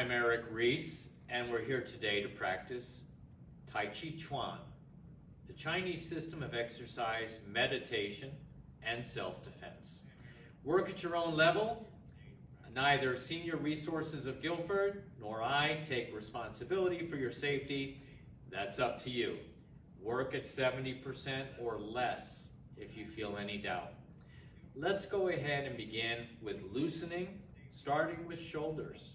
I'm Eric Reese, and we're here today to practice Tai Chi Chuan, the Chinese system of exercise, meditation, and self-defense. Work at your own level. Neither Senior Resources of Guilford nor I take responsibility for your safety. That's up to you. Work at 70% or less if you feel any doubt. Let's go ahead and begin with loosening, starting with shoulders.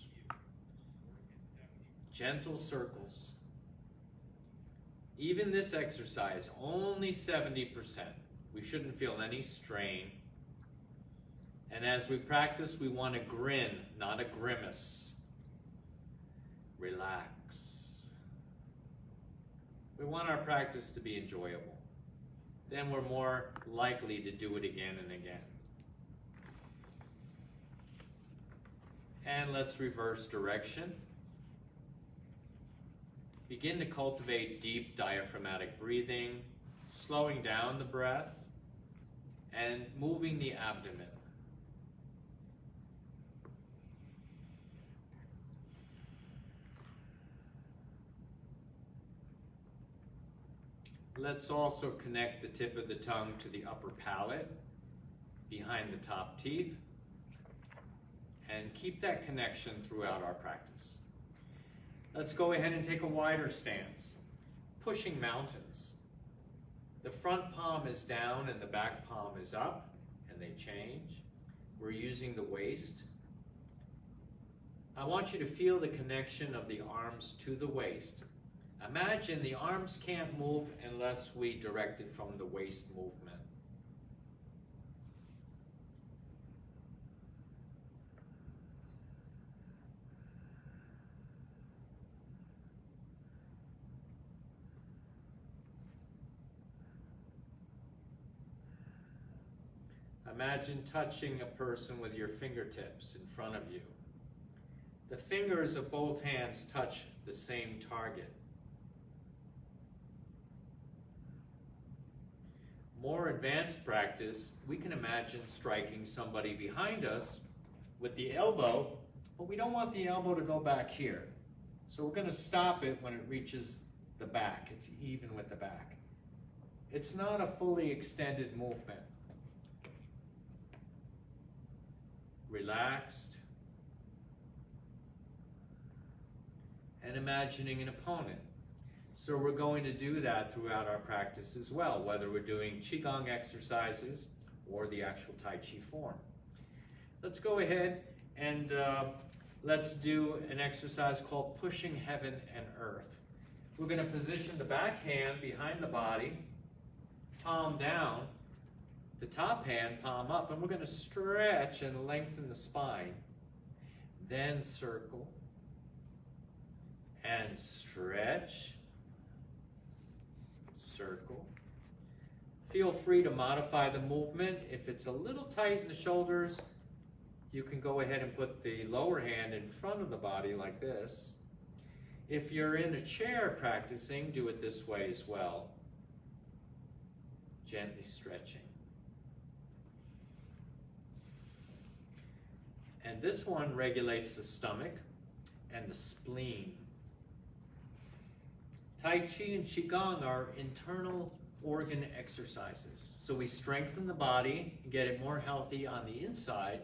Gentle circles. Even this exercise, only 70%. We shouldn't feel any strain. And as we practice, we want to grin, not a grimace. Relax. We want our practice to be enjoyable. Then we're more likely to do it again and again. And let's reverse direction. Begin to cultivate deep diaphragmatic breathing, slowing down the breath, and moving the abdomen. Let's also connect the tip of the tongue to the upper palate, behind the top teeth, and keep that connection throughout our practice. Let's go ahead and take a wider stance, pushing mountains. The front palm is down and the back palm is up, and they change. We're using the waist. I want you to feel the connection of the arms to the waist. Imagine the arms can't move unless we direct it from the waist movement. Imagine touching a person with your fingertips in front of you. The fingers of both hands touch the same target. More advanced practice, we can imagine striking somebody behind us with the elbow, but we don't want the elbow to go back here. So we're going to stop it when it reaches the back. It's even with the back. It's not a fully extended movement. Relaxed, and imagining an opponent. So we're going to do that throughout our practice as well, whether we're doing qigong exercises or the actual Tai Chi form. Let's go ahead and let's do an exercise called pushing heaven and earth. We're going to position the back hand behind the body, palm down, the top hand, palm up, and we're going to stretch and lengthen the spine. Then circle and stretch, circle. Feel free to modify the movement. If it's a little tight in the shoulders, you can go ahead and put the lower hand in front of the body like this. If you're in a chair practicing, do it this way as well. Gently stretching. And this one regulates the stomach and the spleen. Tai Chi and Qigong are internal organ exercises. So we strengthen the body, get it more healthy on the inside,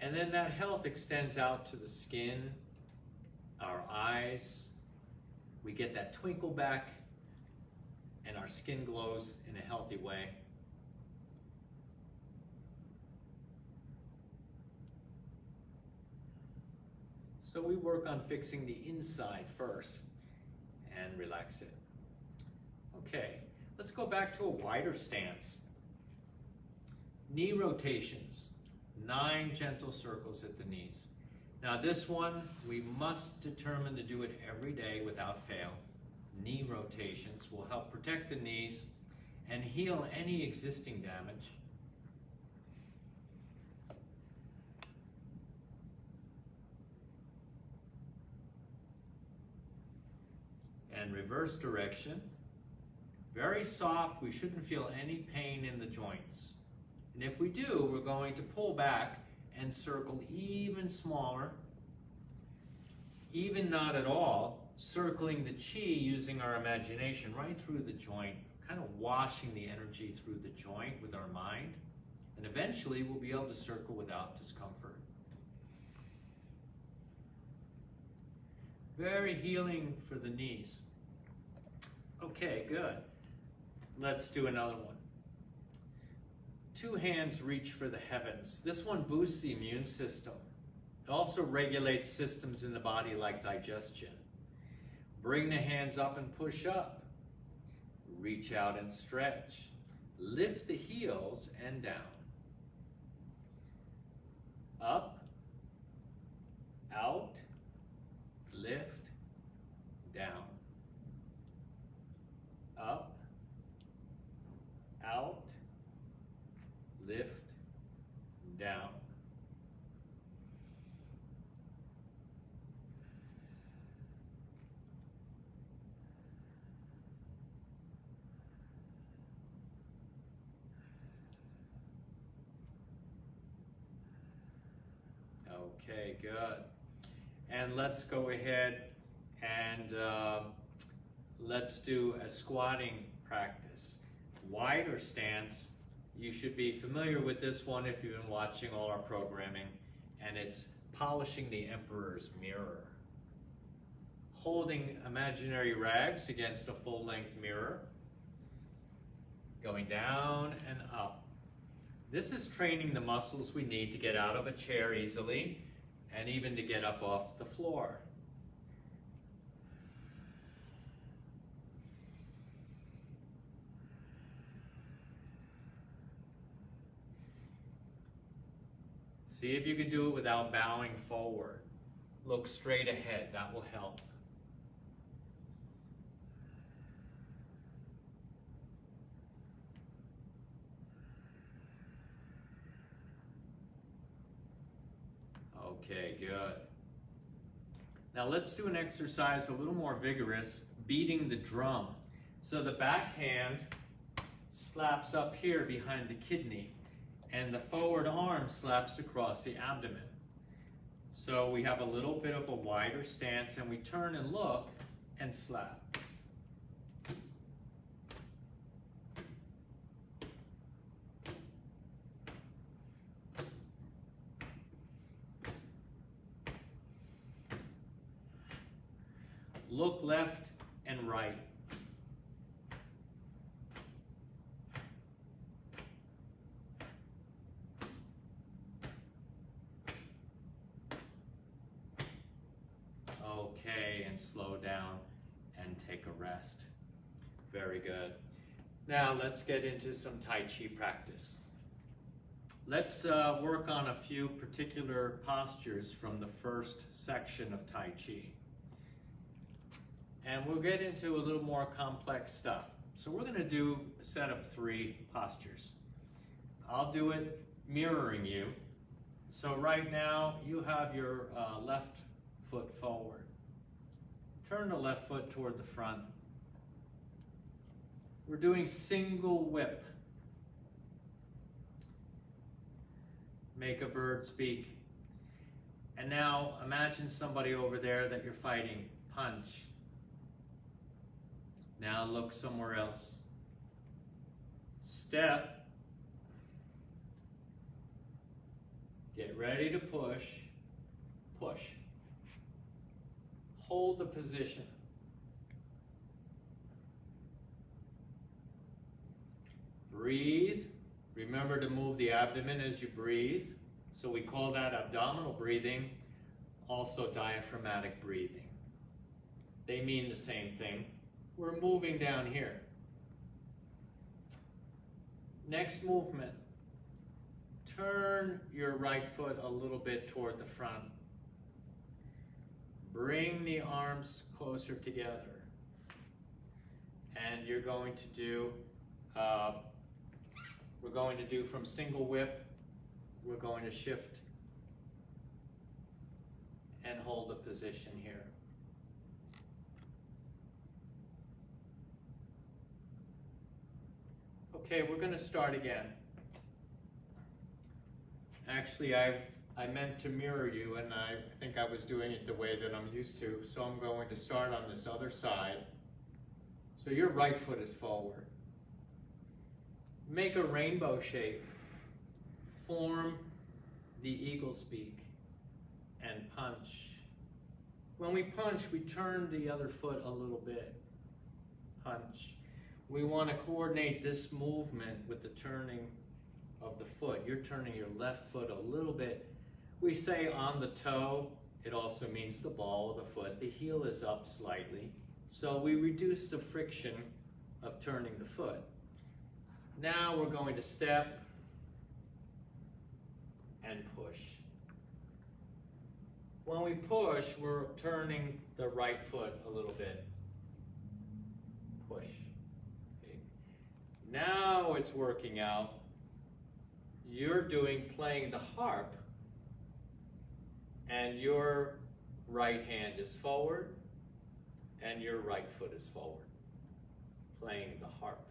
and then that health extends out to the skin, our eyes. We get that twinkle back, and our skin glows in a healthy way. So we work on fixing the inside first and relax it. Okay, let's go back to a wider stance. Knee rotations, 9 gentle circles at the knees. Now this one, we must determine to do it every day without fail. Knee rotations will help protect the knees and heal any existing damage. And reverse direction. Very soft, we shouldn't feel any pain in the joints. And if we do, we're going to pull back and circle even smaller even not at all, circling the qi using our imagination right through the joint, kind of washing the energy through the joint with our mind. And eventually we'll be able to circle without discomfort. Very healing for the knees. Okay, good. Let's do another one. Two hands reach for the heavens. This one boosts the immune system. It also regulates systems in the body like digestion. Bring the hands up and push up. Reach out and stretch. Lift the heels and down. Up, out, lift, down. Up, out, lift, down. Okay, good. And let's go ahead and let's do a squatting practice. Wider stance. You should be familiar with this one if you've been watching all our programming, and it's polishing the emperor's mirror. Holding imaginary rags against a full-length mirror. Going down and up. This is training the muscles we need to get out of a chair easily and even to get up off the floor. See if you can do it without bowing forward. Look straight ahead, that will help. Okay, good. Now let's do an exercise a little more vigorous, beating the drum. So the back hand slaps up here behind the kidney, and the forward arm slaps across the abdomen. So we have a little bit of a wider stance, and we turn and look and slap. Look left and right. Okay, and slow down and take a rest. Very good. Now let's get into some Tai Chi practice. Let's work on a few particular postures from the first section of Tai Chi. And we'll get into a little more complex stuff. So we're going to do a set of 3 postures. I'll do it mirroring you. So right now you have your left foot forward. Turn the left foot toward the front. We're doing single whip. Make a bird's beak. And now imagine somebody over there that you're fighting. Punch. Now look somewhere else. Step. Get ready to push. Push. Hold the position. Breathe. Remember to move the abdomen as you breathe. So we call that abdominal breathing, also diaphragmatic breathing. They mean the same thing. We're moving down here. Next movement. Turn your right foot a little bit toward the front. Bring the arms closer together. And you're going to do, we're going to do from single whip, we're going to shift and hold the position here. Okay, we're going to start again. Actually, I I meant to mirror you, and I think I was doing it the way that I'm used to. So I'm going to start on this other side. So your right foot is forward. Make a rainbow shape. Form the eagle's beak and punch. When we punch, we turn the other foot a little bit. Punch. We want to coordinate this movement with the turning of the foot. You're turning your left foot a little bit. We say on the toe. It also means the ball of the foot. The heel is up slightly. So we reduce the friction of turning the foot. Now we're going to step and push. When we push, we're turning the right foot a little bit. Push. Okay. Now it's working out. You're playing the harp, and your right hand is forward, and your right foot is forward, playing the harp.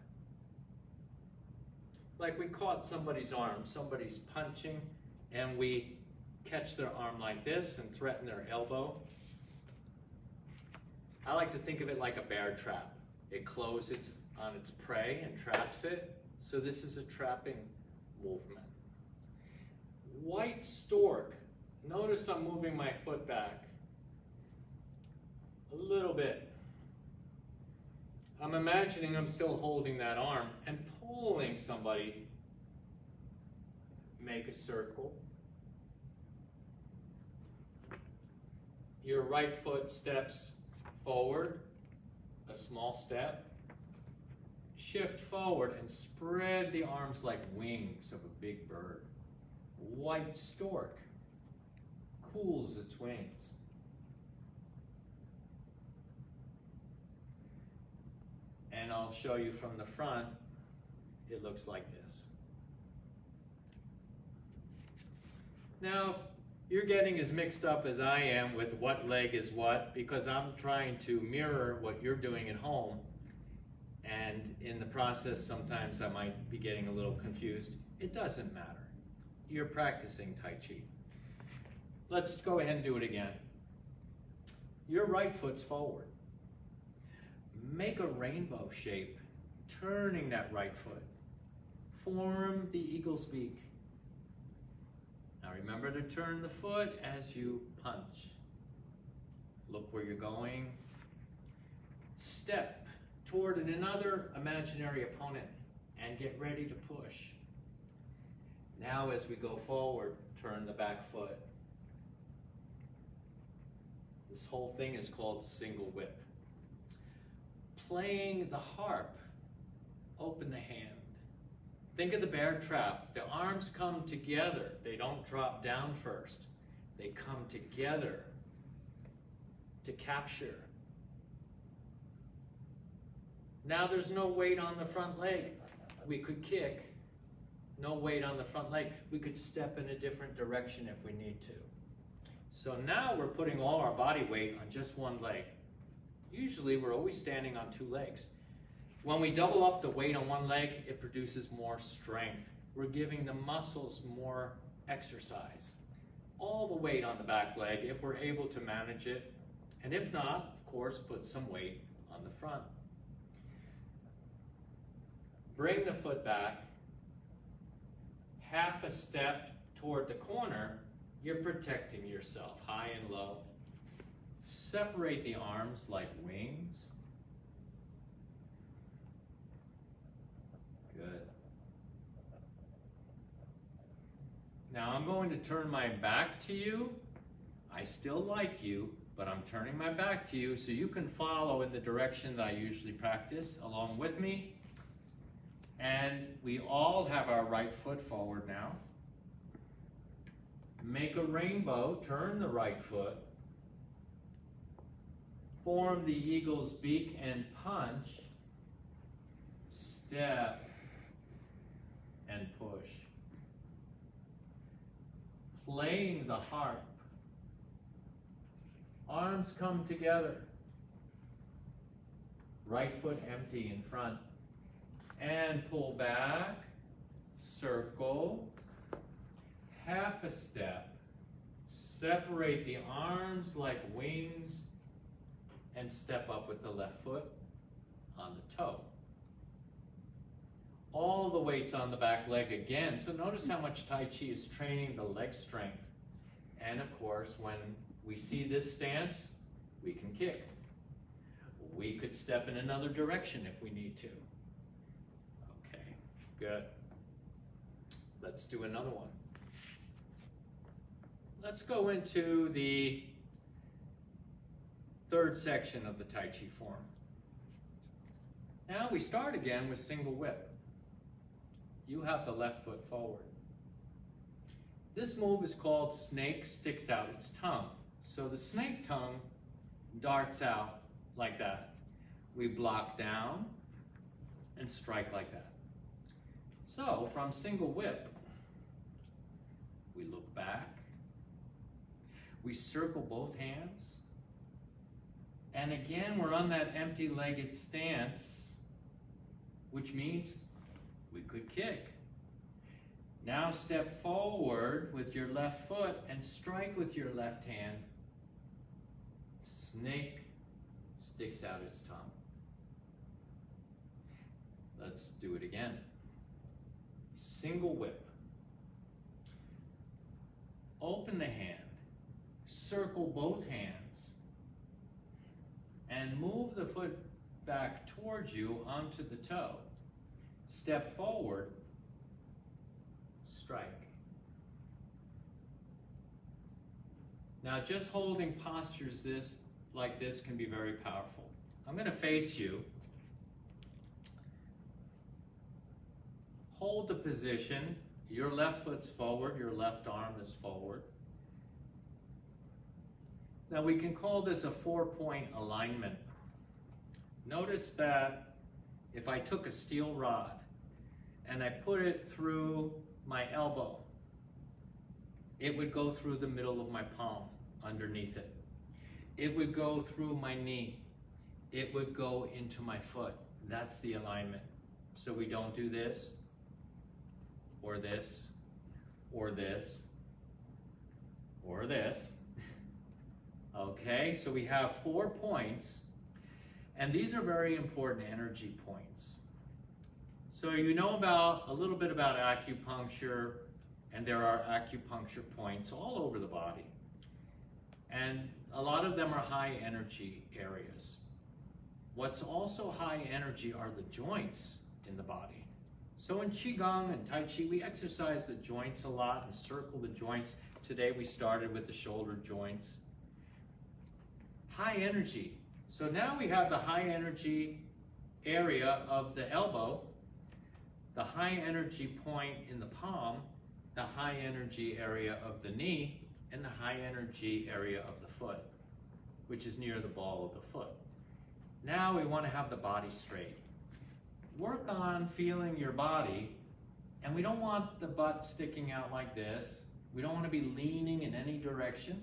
Like we caught somebody's arm, somebody's punching, and we catch their arm like this and threaten their elbow. I like to think of it like a bear trap. It closes on its prey and traps it. So this is a trapping movement. White stork. Notice I'm moving my foot back a little bit. I'm imagining I'm still holding that arm and pulling somebody. Make a circle. Your right foot steps forward, a small step. Shift forward and spread the arms like wings of a big bird. White stork cools its wings. And I'll show you from the front, it looks like this. Now, if you're getting as mixed up as I am with what leg is what, because I'm trying to mirror what you're doing at home, and in the process, sometimes I might be getting a little confused. It doesn't matter. You're practicing Tai Chi. Let's go ahead and do it again. Your right foot's forward. Make a rainbow shape, turning that right foot. Form the eagle's beak. Now remember to turn the foot as you punch. Look where you're going. Step toward another imaginary opponent and get ready to push. Now as we go forward, turn the back foot. This whole thing is called single whip. Playing the harp, open the hand. Think of the bear trap. The arms come together. They don't drop down first. They come together to capture. Now there's no weight on the front leg. We could kick. No weight on the front leg. We could step in a different direction if we need to. So now we're putting all our body weight on just one leg. Usually we're always standing on two legs. When we double up the weight on one leg, it produces more strength. We're giving the muscles more exercise. All the weight on the back leg if we're able to manage it. And if not, of course, put some weight on the front. Bring the foot back. Half a step toward the corner, you're protecting yourself, high and low. Separate the arms like wings. Good. Now I'm going to turn my back to you. I still like you, but I'm turning my back to you so you can follow in the direction that I usually practice along with me. And we all have our right foot forward now. Make a rainbow, turn the right foot. Form the eagle's beak and punch. Step and push. Playing the harp. Arms come together. Right foot empty in front. And pull back, circle, half a step, Separate the arms like wings and step up with the left foot on the toe. All the weight's on the back leg again. So notice how much Tai Chi is training the leg strength. And of course, when we see this stance, we can kick. We could step in another direction if we need to. Okay, good. Let's do another one. Let's go into the third section of the Tai Chi form. Now we start again with single whip. You have the left foot forward. This move is called snake sticks out its tongue. So the snake tongue darts out like that. We block down and strike like that. So from single whip, we look back, we circle both hands, and again we're on that empty-legged stance, which means we could kick. Now step forward with your left foot and strike with your left hand. Snake sticks out its tongue. Let's do it again. Single whip. Open the hand. Circle both hands. And move the foot back towards you onto the toe. Step forward. Strike. Now just holding postures like this can be very powerful. I'm going to face you. Hold the position. Your left foot's forward, your left arm is forward. Now we can call this a 4-point alignment. Notice that if I took a steel rod and I put it through my elbow, it would go through the middle of my palm underneath it. It would go through my knee. It would go into my foot. That's the alignment. So we don't do this, or this, or this, or this. Okay, so we have 4 points, and these are very important energy points. So you know about a little bit about acupuncture, and there are acupuncture points all over the body. And a lot of them are high energy areas. What's also high energy are the joints in the body. So in qigong and tai chi, we exercise the joints a lot and circle the joints. Today we started with the shoulder joints. High energy. So now we have the high energy area of the elbow, the high energy point in the palm, the high energy area of the knee, and the high energy area of the foot, which is near the ball of the foot. Now we want to have the body straight. Work on feeling your body, and we don't want the butt sticking out like this. We don't want to be leaning in any direction.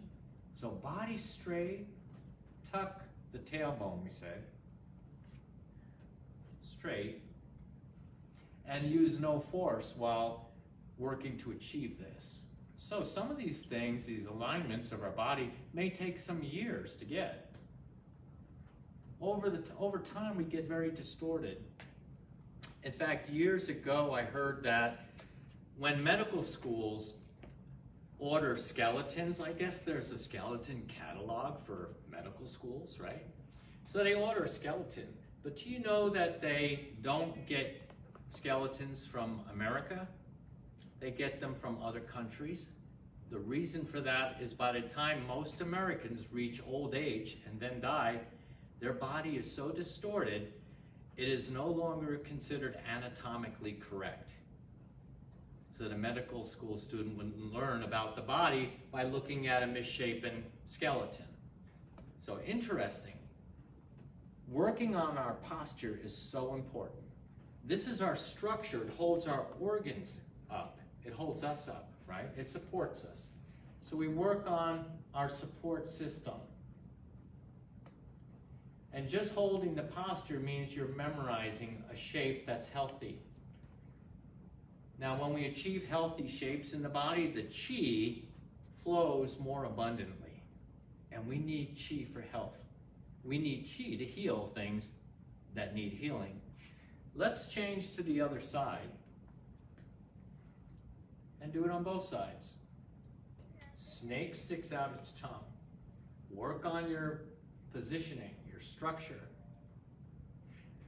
So body straight, tuck the tailbone, we say. Straight. And use no force while working to achieve this. So some of these things, these alignments of our body, may take some years to get. Over time, we get very distorted. In fact, years ago, I heard that when medical schools order skeletons, I guess there's a skeleton catalog for medical schools, right? So they order a skeleton. But do you know that they don't get skeletons from America? They get them from other countries. The reason for that is by the time most Americans reach old age and then die, their body is so distorted, it is no longer considered anatomically correct. So the medical school student would learn about the body by looking at a misshapen skeleton. So interesting. Working on our posture is so important. This is our structure. It holds our organs up. It holds us up, right? It supports us. So we work on our support system. And just holding the posture means you're memorizing a shape that's healthy. Now, when we achieve healthy shapes in the body, the qi flows more abundantly. And we need qi for health. We need qi to heal things that need healing. Let's change to the other side and do it on both sides. Snake sticks out its tongue. Work on your positioning, your structure.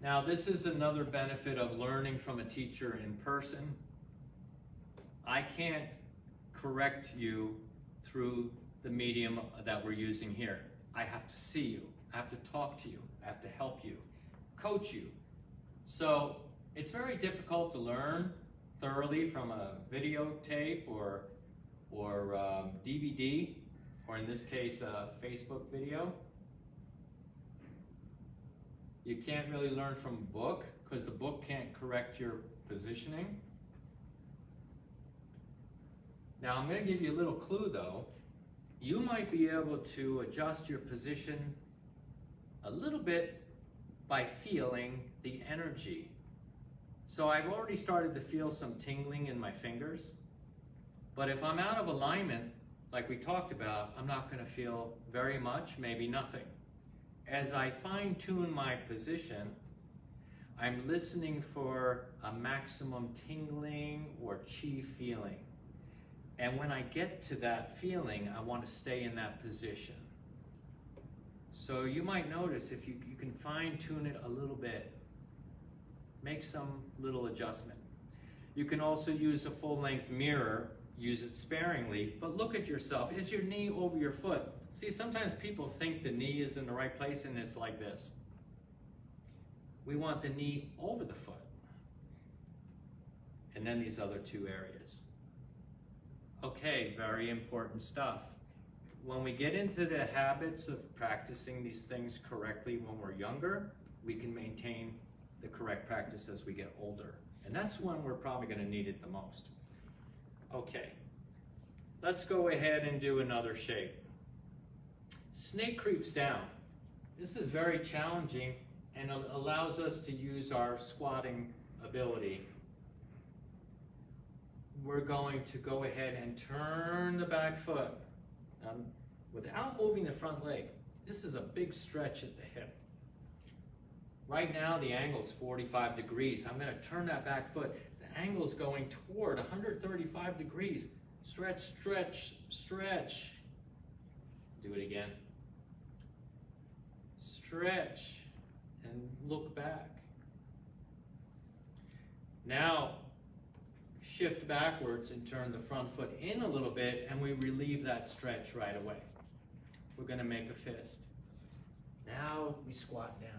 Now, this is another benefit of learning from a teacher in person. I can't correct you through the medium that we're using here. I have to see you. I have to talk to you. I have to help you, coach you. So it's very difficult to learn thoroughly from a videotape or DVD, or in this case, a Facebook video. You can't really learn from a book because the book can't correct your positioning. Now I'm going to give you a little clue though. You might be able to adjust your position a little bit by feeling the energy. So I've already started to feel some tingling in my fingers, but if I'm out of alignment, like we talked about, I'm not going to feel very much, maybe nothing. As I fine-tune my position, I'm listening for a maximum tingling or qi feeling. And when I get to that feeling, I want to stay in that position. So you might notice if you can fine-tune it a little bit, make some little adjustment. You can also use a full-length mirror, use it sparingly, but look at yourself. Is your knee over your foot? See, sometimes people think the knee is in the right place and it's like this. We want the knee over the foot. And then these other two areas. Okay, very important stuff. When we get into the habits of practicing these things correctly when we're younger, we can maintain the correct practice as we get older. And that's when we're probably going to need it the most. Okay, let's go ahead and do another shape. Snake creeps down. This is very challenging and allows us to use our squatting ability. We're going to go ahead and turn the back foot without moving the front leg. This is a big stretch at the hip. Right now the angle's 45 degrees. I'm going to turn that back foot. The angle's going toward 135 degrees. Stretch, stretch, stretch. Do it again. Stretch and look back. Now shift backwards and turn the front foot in a little bit, and we relieve that stretch right away. We're going to make a fist. Now we squat down.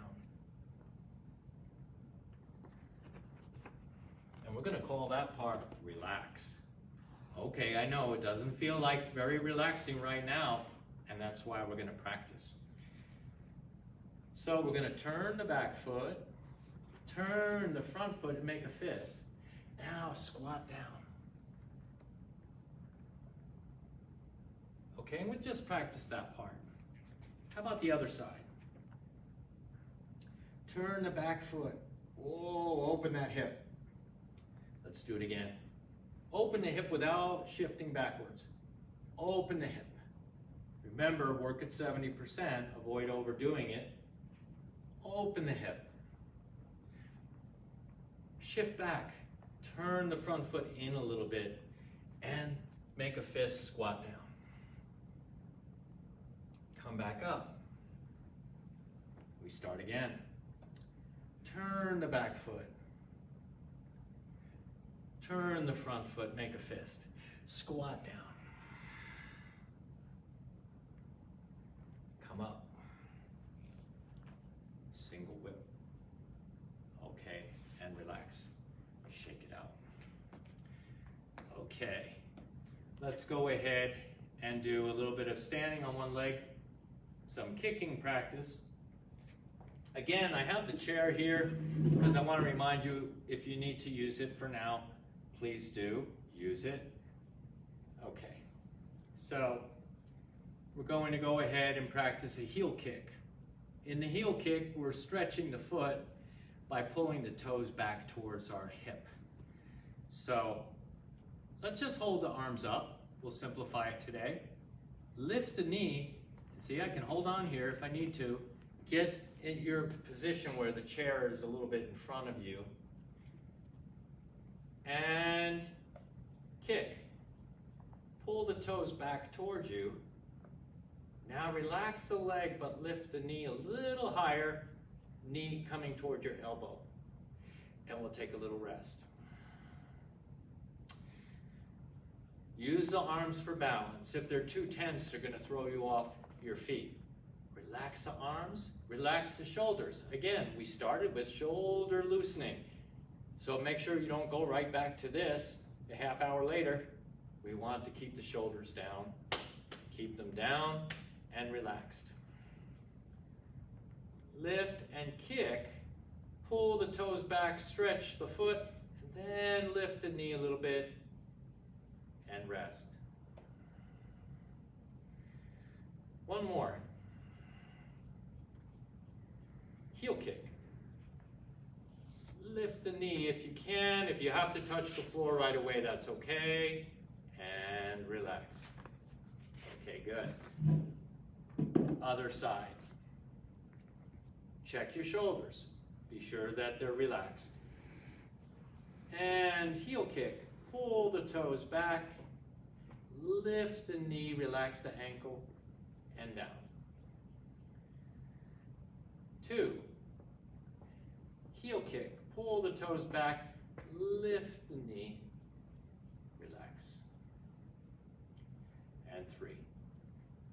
And we're going to call that part relax. Okay, I know it doesn't feel like very relaxing right now, and that's why we're going to practice. So we're going to turn the back foot, turn the front foot and make a fist. Now squat down. Okay, and we'll just practice that part. How about the other side? Turn the back foot. Oh, open that hip. Let's do it again. Open the hip without shifting backwards. Open the hip. Remember, work at 70%, avoid overdoing it. Open the hip. Shift back. Turn the front foot in a little bit and make a fist, squat down. Come back up. We start again. Turn the back foot. Turn the front foot, make a fist. Squat down. Come up. Single whip. Okay, and relax. Shake it out. Okay, let's go ahead and do a little bit of standing on one leg, some kicking practice. Again, I have the chair here because I want to remind you, if you need to use it for now, please do use it. Okay, so we're going to go ahead and practice a heel kick. In the heel kick, we're stretching the foot by pulling the toes back towards our hip. So let's just hold the arms up. we'll simplify it today. Lift the knee. See, I can hold on here if I need to. Get in your position where the chair is a little bit in front of you. And kick. Pull the toes back towards you. Now relax the leg, but lift the knee a little higher, knee coming toward your elbow. And we'll take a little rest. Use the arms for balance. If they're too tense, they're going to throw you off your feet. Relax the arms, relax the shoulders. Again, we started with shoulder loosening. So make sure you don't go right back to this a half hour later. We want to keep the shoulders down. Keep them down and relaxed. Lift and kick. Pull the toes back, stretch the foot, and then lift the knee a little bit and rest. One more. Heel kick. Lift the knee if you can. If you have to touch the floor right away, that's okay. And relax. Okay, good. Other side. Check your shoulders. Be sure that they're relaxed. And heel kick. Pull the toes back. Lift the knee, relax the ankle, and down. 2. Heel kick. Pull the toes back. Lift the knee. Relax. And 3.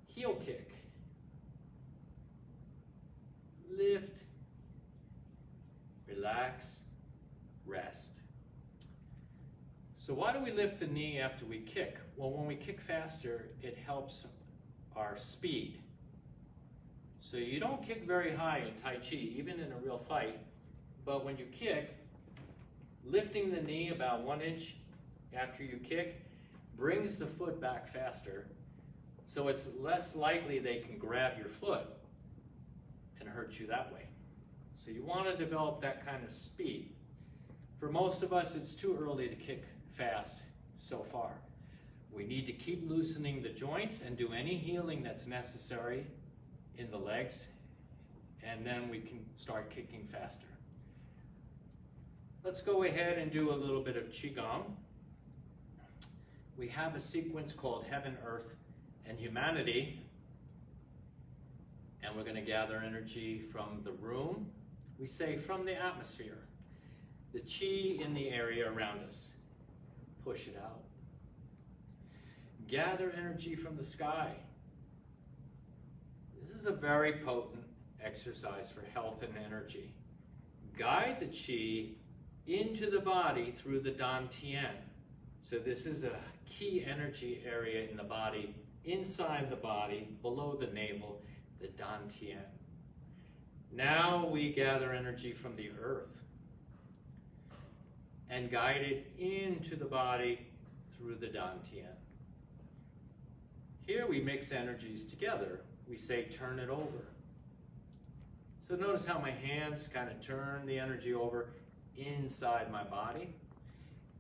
Heel kick. Lift. Relax. Rest. So why do we lift the knee after we kick? Well, when we kick faster, it helps our speed. So you don't kick very high in Tai Chi, even in a real fight, but when you kick, lifting the knee about 1 inch after you kick brings the foot back faster, so it's less likely they can grab your foot and hurt you that way. So you want to develop that kind of speed. For most of us, it's too early to kick fast so far. We need to keep loosening the joints and do any healing that's necessary in the legs, and then we can start kicking faster. Let's go ahead and do a little bit of qigong. We have a sequence called Heaven, Earth, and Humanity, and we're going to gather energy from the room. We say from the atmosphere, the chi in the area around us. Push it out. Gather energy from the sky. This is a very potent exercise for health and energy. Guide the chi into the body through the dantian. So this is a key energy area in the body, inside the body, below the navel, the dantian. Now we gather energy from the earth and guide it into the body through the dantian. Here we mix energies together. We say turn it over. So notice how my hands kind of turn the energy over inside my body,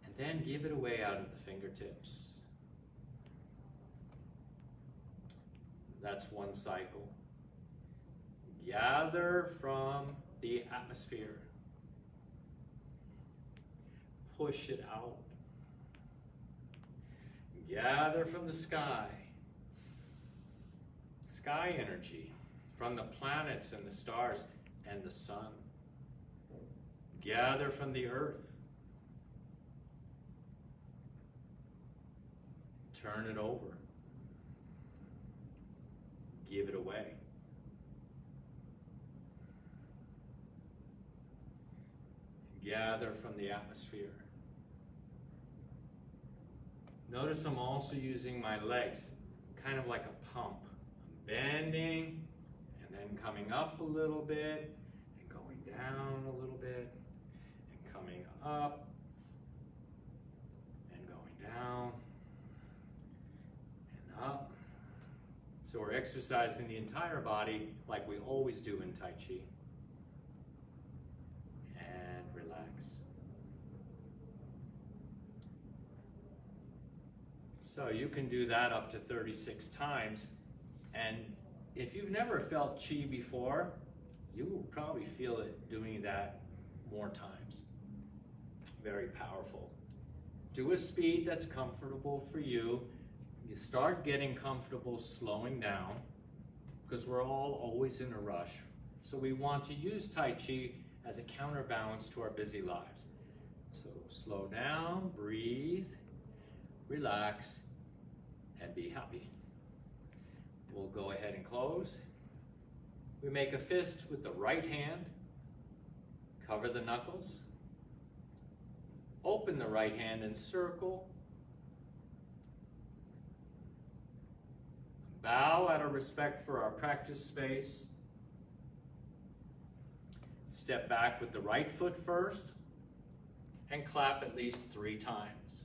and then give it away out of the fingertips. That's one cycle. Gather from the atmosphere. Push it out. Gather from the sky. Sky energy from the planets and the stars and the sun. Gather from the earth. Turn it over. Give it away. Gather from the atmosphere. Notice I'm also using my legs, kind of like a pump. I'm bending and then coming up a little bit and going down a little bit and coming up and going down and up. So we're exercising the entire body like we always do in Tai Chi. And relax. So you can do that up to 36 times. And if you've never felt qi before, you will probably feel it doing that more times. Very powerful. Do a speed that's comfortable for you. You start getting comfortable slowing down because we're all always in a rush. So we want to use Tai Chi as a counterbalance to our busy lives. So slow down, breathe, relax, and be happy. We'll go ahead and close. We make a fist with the right hand, cover the knuckles, open the right hand and circle, bow out of respect for our practice space, step back with the right foot first, and clap at least 3 times.